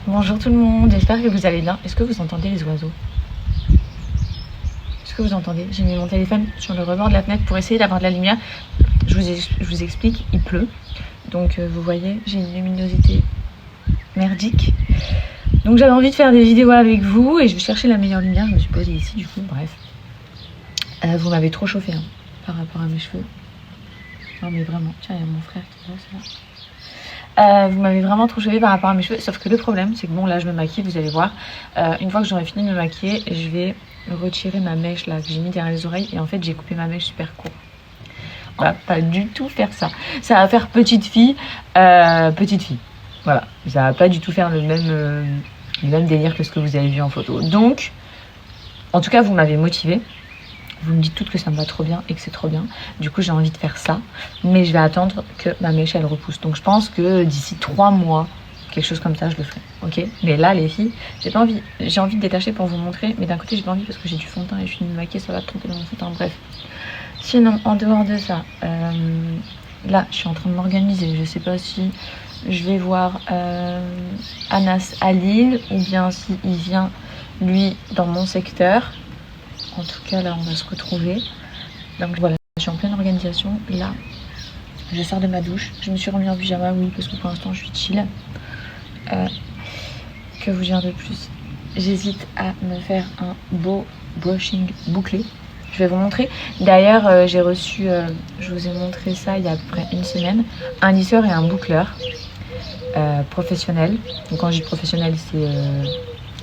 Bonjour tout le monde, j'espère que vous allez bien. Est-ce que vous entendez les oiseaux? Est-ce que vous entendez? J'ai mis mon téléphone sur le rebord de la fenêtre pour essayer d'avoir de la lumière. Je vous explique, il pleut. Donc vous voyez, j'ai une luminosité merdique. Donc j'avais envie de faire des vidéos avec vous et je cherchais la meilleure lumière. Je me suis posée ici du coup, bref. Vous m'avez trop chauffé hein, par rapport à mes cheveux. Non mais vraiment, tiens, il y a mon frère qui passe là. Vous m'avez vraiment trop chauffé par rapport à mes cheveux, sauf que le problème c'est que bon là je me maquille, vous allez voir, une fois que j'aurai fini de me maquiller, je vais retirer ma mèche là que j'ai mis derrière les oreilles et en fait j'ai coupé ma mèche super court. On va pas du tout faire ça, ça va faire petite fille, voilà, ça va pas du tout faire le même délire que ce que vous avez vu en photo. Donc, en tout cas vous m'avez motivée. Vous me dites toutes que ça me va trop bien et que c'est trop bien. Du coup, j'ai envie de faire ça. Mais je vais attendre que ma mèche, elle repousse. Donc, je pense que d'ici 3 mois, quelque chose comme ça, je le ferai. Ok? Mais là, les filles, j'ai pas envie. J'ai envie de détacher pour vous montrer. Mais d'un côté, j'ai pas envie parce que j'ai du fond de teint et je suis maquillée, ça va tromper dans mon fond de teint. Bref. Sinon, en dehors de ça, là, je suis en train de m'organiser. Je sais pas si je vais voir Anas à Lille ou bien s'il vient, lui, dans mon secteur. En tout cas, là, on va se retrouver. Donc voilà, je suis en pleine organisation. Là, je sors de ma douche. Je me suis remis en pyjama, oui, parce que pour l'instant, je suis chill. Que vous dire de plus? J'hésite à me faire un beau brushing bouclé. Je vais vous montrer. D'ailleurs, j'ai reçu, je vous ai montré ça il y a à peu près une semaine, un lisseur et un boucleur professionnel. Donc quand je dis professionnel, c'est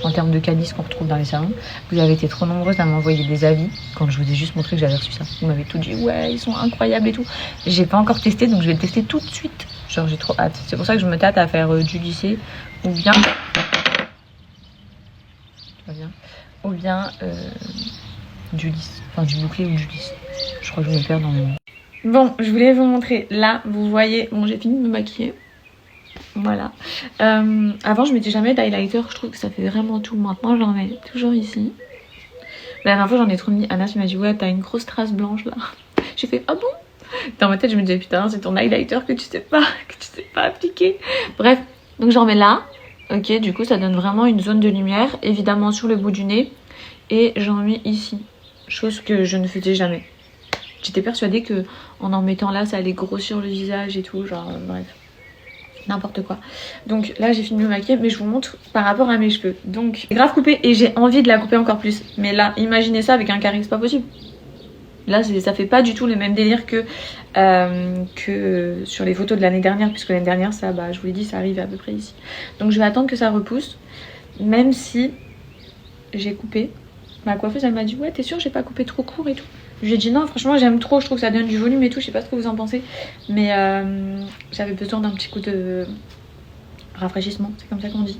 en termes de qualité qu'on retrouve dans les salons. Vous avez été trop nombreuses à m'envoyer des avis quand je vous ai juste montré que j'avais reçu ça. Vous m'avez tout dit, ouais, ils sont incroyables et tout. J'ai pas encore testé, donc je vais le tester tout de suite. Genre, j'ai trop hâte. C'est pour ça que je me tâte à faire du lissé ou bien... du lisse. Enfin, du bouclé ou du lisse. Je crois que je me perds dans mon... Bon, je voulais vous montrer. Là, vous voyez... Bon, j'ai fini de me maquiller. Voilà. Avant, je mettais jamais d'highlighter. Je trouve que ça fait vraiment tout. Maintenant, j'en mets toujours ici. La dernière fois, j'en ai trop mis. Anna, tu m'as dit, ouais, t'as une grosse trace blanche là. J'ai fait, ah bon? Dans ma tête, je me disais, putain, c'est ton highlighter que tu sais pas appliquer. Bref, donc j'en mets là. Ok, du coup, ça donne vraiment une zone de lumière. Évidemment, sur le bout du nez. Et j'en mets ici. Chose que je ne faisais jamais. J'étais persuadée que en mettant là, ça allait grossir le visage et tout. Genre, bref. N'importe quoi. Donc là j'ai fini de me maquiller, mais je vous montre par rapport à mes cheveux. Donc grave coupé et j'ai envie de la couper encore plus. Mais là, imaginez ça avec un carré, c'est pas possible. Là ça fait pas du tout le même délire que sur les photos de l'année dernière, puisque l'année dernière ça, bah je vous l'ai dit, ça arrivait à peu près ici. Donc je vais attendre que ça repousse, même si j'ai coupé. Ma coiffeuse elle m'a dit, ouais t'es sûre j'ai pas coupé trop court et tout. J'ai dit non, franchement j'aime trop, je trouve que ça donne du volume et tout, je sais pas ce que vous en pensez. Mais j'avais besoin d'un petit coup de rafraîchissement, c'est comme ça qu'on dit.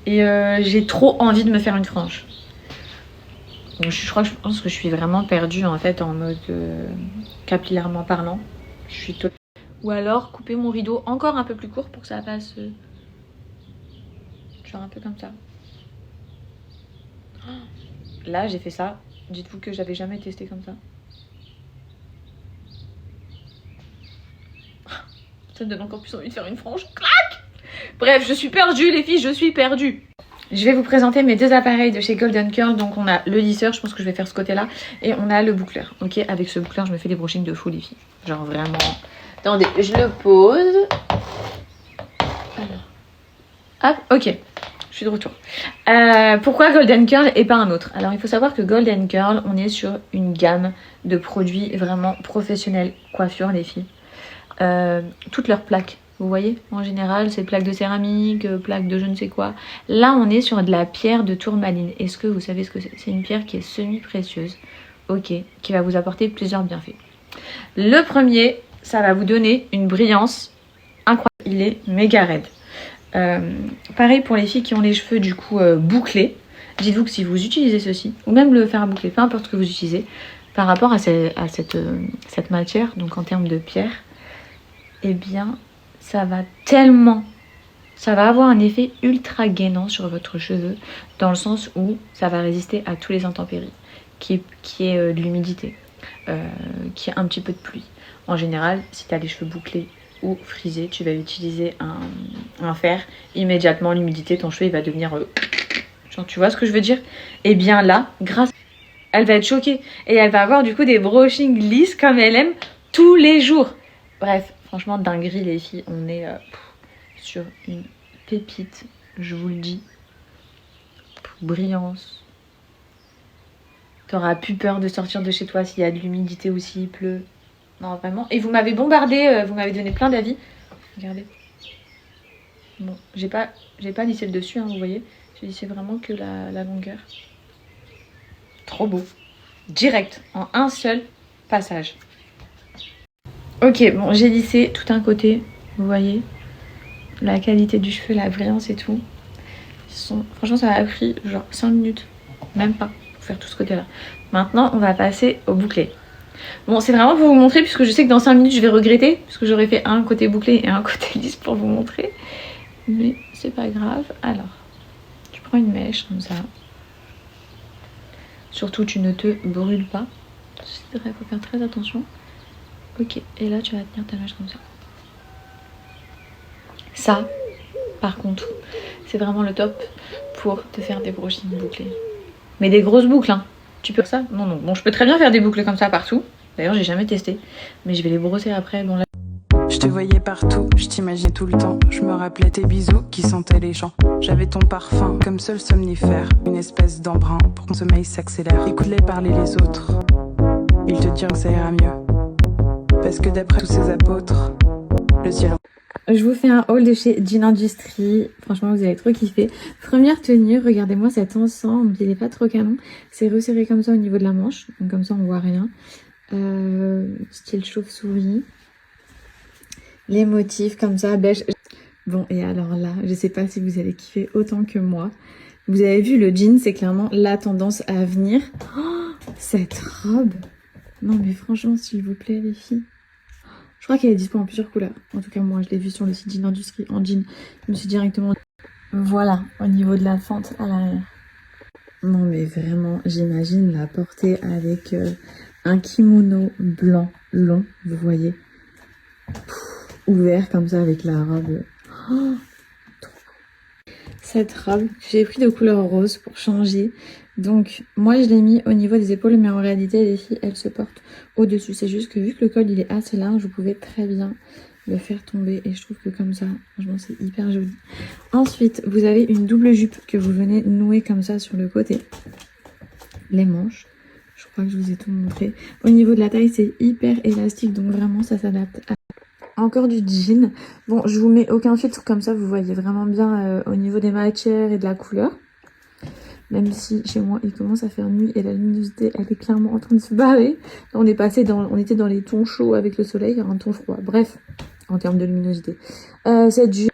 Et j'ai trop envie de me faire une frange. Donc, je pense que je suis vraiment perdue en fait en mode capillairement parlant. Je suis Ou alors couper mon rideau encore un peu plus court pour que ça fasse genre un peu comme ça. Là j'ai fait ça, dites-vous que j'avais jamais testé comme ça. Ça me donne encore plus envie de faire une frange. Clac! Bref, je suis perdue les filles, je suis perdue. Je vais vous présenter mes deux appareils de chez Golden Curl. Donc on a le lisseur, je pense que je vais faire ce côté-là. Et on a le boucleur. Ok, avec ce boucleur, je me fais des brushings de fou les filles. Genre vraiment... Attendez, je le pose. Alors. Hop, ok. Je suis de retour. Pourquoi Golden Curl et pas un autre? Alors il faut savoir que Golden Curl, on est sur une gamme de produits vraiment professionnels. Coiffure les filles. Toutes leurs plaques, vous voyez, en général c'est plaques de céramique, plaques de je ne sais quoi. Là on est sur de la pierre de tourmaline. Est-ce que vous savez ce que c'est? C'est une pierre qui est semi-précieuse, ok, qui va vous apporter plusieurs bienfaits. Le premier, ça va vous donner une brillance incroyable, il est méga raide. Pareil pour les filles qui ont les cheveux du coup bouclés. Dites-vous que si vous utilisez ceci, ou même le fer à boucler, peu importe ce que vous utilisez, par rapport à cette matière, donc en termes de pierre, eh bien ça va avoir un effet ultra gainant sur votre cheveu, dans le sens où ça va résister à tous les intempéries, qui est de l'humidité, qui est un petit peu de pluie. En général, si tu as les cheveux bouclés ou frisé, tu vas utiliser un fer, immédiatement l'humidité, ton cheveu il va devenir... genre, tu vois ce que je veux dire? Et bien là, grâce... Elle va être choquée et elle va avoir du coup des brushings lisses comme elle aime tous les jours. Bref, franchement dinguerie les filles, on est sur une pépite, je vous le dis. Brillance. T'auras plus peur de sortir de chez toi s'il y a de l'humidité ou s'il pleut. Non, vraiment. Et vous m'avez bombardé, vous m'avez donné plein d'avis. Regardez. Bon, j'ai pas lissé le dessus, hein, vous voyez. J'ai lissé vraiment que la longueur. Trop beau. Direct, en un seul passage. Ok, bon, j'ai lissé tout un côté, vous voyez. La qualité du cheveu, la brillance et tout. Franchement, ça m'a pris genre 5 minutes. Même pas, pour faire tout ce côté-là. Maintenant, on va passer au bouclé. Bon, c'est vraiment pour vous montrer, puisque je sais que dans 5 minutes, je vais regretter. Parce que j'aurais fait un côté bouclé et un côté lisse pour vous montrer. Mais c'est pas grave. Alors, tu prends une mèche comme ça. Surtout, tu ne te brûles pas. C'est vrai, il faut faire très attention. Ok, et là, tu vas tenir ta mèche comme ça. Ça, par contre, c'est vraiment le top pour te faire des brushings bouclés. Mais des grosses boucles, hein. Tu peux faire ça? Non, non. Bon, je peux très bien faire des boucles comme ça partout. D'ailleurs, j'ai jamais testé. Mais je vais les brosser après. Bon, là... Je te voyais partout, je t'imaginais tout le temps. Je me rappelais tes bisous qui sentaient les champs. J'avais ton parfum comme seul somnifère. Une espèce d'embrun pour que ton sommeil s'accélère. Écoute-les parler les autres. Ils te diront que ça ira mieux. Parce que d'après tous ces apôtres, le ciel... Je vous fais un haul de chez Jean Industry. Franchement, vous allez trop kiffer. Première tenue, regardez-moi cet ensemble. Il est pas trop canon. C'est resserré comme ça au niveau de la manche. Donc comme ça, on voit rien. Style chauve-souris. Les motifs comme ça, beige. Bon, et alors là, je sais pas si vous allez kiffer autant que moi. Vous avez vu, le jean, c'est clairement la tendance à venir. Oh, cette robe. Non mais franchement, s'il vous plaît, les filles. Je crois qu'elle est dispo en plusieurs couleurs. En tout cas, moi, je l'ai vue sur le site Jean Industry en jean. Je me suis directement... Voilà, au niveau de la fente à l'arrière. Non, mais vraiment, j'imagine la porter avec un kimono blanc long, vous voyez. Ouvert comme ça avec la robe. Oh, trop beau. Cette robe, j'ai pris de couleur rose pour changer. Donc, moi, je l'ai mis au niveau des épaules, mais en réalité, les filles, elles se portent au-dessus. C'est juste que vu que le col, il est assez large, vous pouvez très bien le faire tomber. Et je trouve que comme ça, franchement, c'est hyper joli. Ensuite, vous avez une double jupe que vous venez nouer comme ça sur le côté. Les manches. Je crois que je vous ai tout montré. Au niveau de la taille, c'est hyper élastique, donc vraiment, ça s'adapte à... Encore du jean. Bon, je vous mets aucun filtre, comme ça, vous voyez vraiment bien au niveau des matières et de la couleur. Même si chez moi il commence à faire nuit et la luminosité elle est clairement en train de se barrer. Là, on était dans les tons chauds avec le soleil, un ton froid. Bref, en termes de luminosité. Cette jupe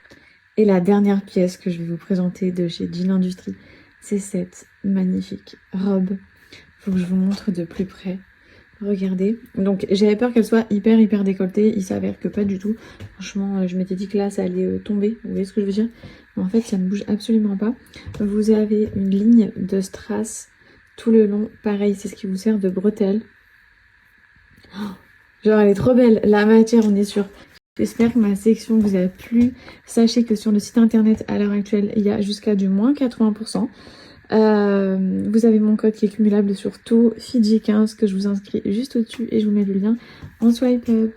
et la dernière pièce que je vais vous présenter de chez Jean Industry, c'est cette magnifique robe. Faut que je vous montre de plus près. Regardez. Donc j'avais peur qu'elle soit hyper décolletée. Il s'avère que pas du tout. Franchement, je m'étais dit que là ça allait tomber. Vous voyez ce que je veux dire? En fait, ça ne bouge absolument pas. Vous avez une ligne de strass tout le long. Pareil, c'est ce qui vous sert de bretelle. Oh, genre, elle est trop belle. La matière, on est sûr. J'espère que ma sélection vous a plu. Sachez que sur le site internet, à l'heure actuelle, il y a jusqu'à du moins 80%. Vous avez mon code qui est cumulable sur tout, Fidji15, que je vous inscris juste au-dessus et je vous mets le lien en swipe up.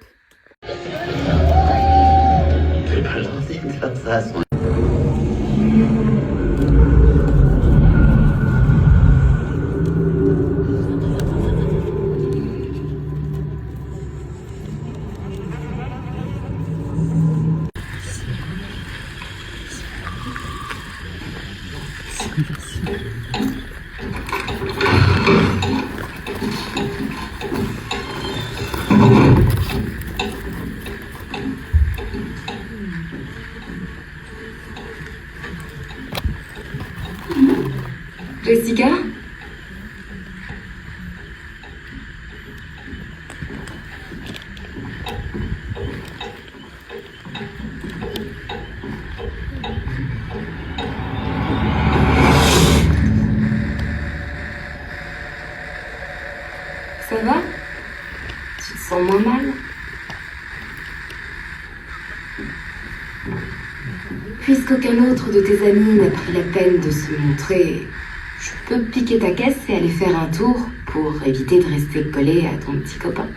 Jessica? Ça va? Tu te sens moins mal? qu'aucun autre de tes amis n'a pris la peine de se montrer, je peux piquer ta caisse et aller faire un tour pour éviter de rester collé à ton petit copain.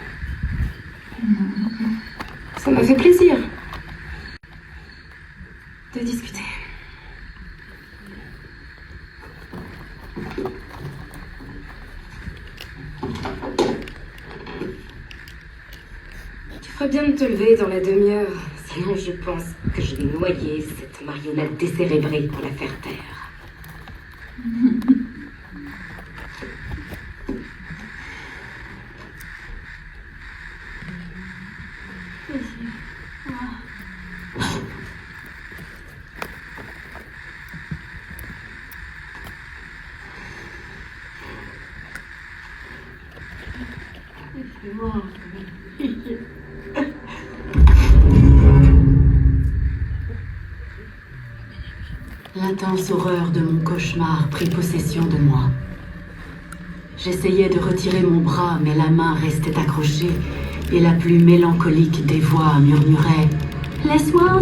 Ça m'a fait plaisir de discuter. Tu ferais bien de te lever dans la demi-heure, sinon je pense que je vais noyer cette marionnette décérébrée pour la faire taire. L'intense horreur de mon cauchemar prit possession de moi. J'essayais de retirer mon bras, mais la main restait accrochée, et la plus mélancolique des voix murmurait « Laisse-moi !»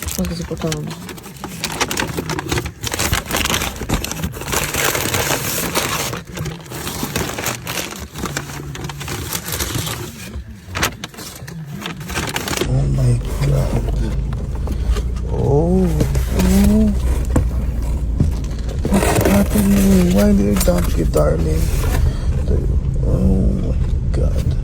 Je pense que c'est pour toi. Oh my god. Oh. What's happening? Why did you dump your darling? Oh my god.